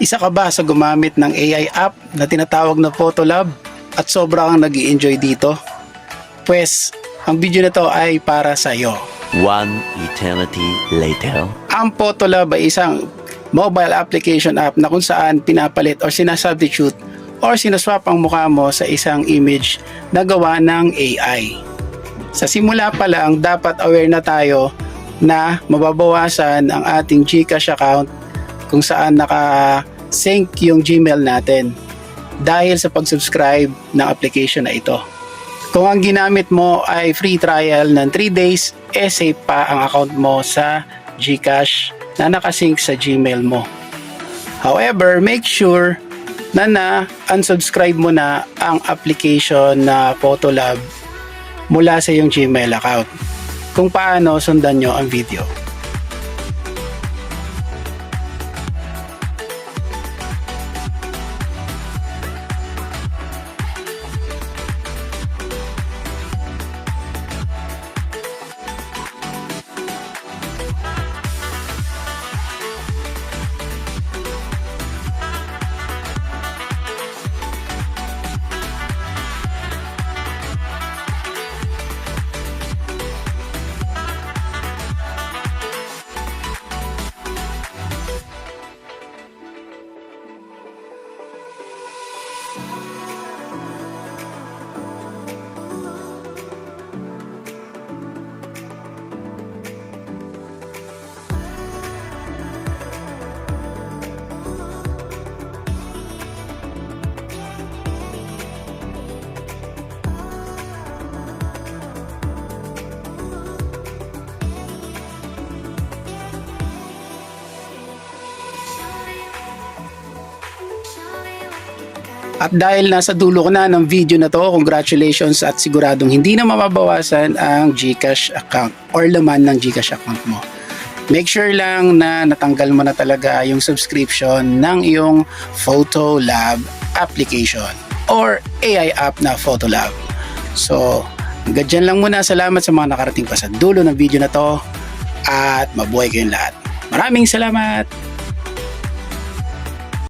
Isa ka ba sa gumamit ng AI app na tinatawag na Photolab at sobrang nag-i-enjoy dito? Pues, ang video na to ay para sa iyo. One eternity later. Ang Photolab ay isang mobile application app na kung saan pinapalit o sinasubstitute or sinaswap ang mukha mo sa isang image na gawa ng AI. Sa simula pa lang, dapat aware na tayo na mababawasan ang ating GCash account kung saan naka-sync yung Gmail natin dahil sa pag-subscribe ng application na ito. Kung ang ginamit mo ay free trial ng 3 days, safe pa ang account mo sa GCash na nakasync sa Gmail mo. However, make sure na unsubscribe mo na ang application na Photolab mula sa iyong Gmail account. Kung paano, sundan nyo ang video. At dahil nasa dulo ko na ng video na to, congratulations at siguradong hindi na mababawasan ang GCash account or laman ng GCash account mo. Make sure lang na natanggal mo na talaga yung subscription ng iyong Photolab application or AI app na Photolab. So, hanggang dyan lang muna. Salamat sa mga nakarating pa sa dulo ng video na to at mabuhay kayong lahat. Maraming salamat!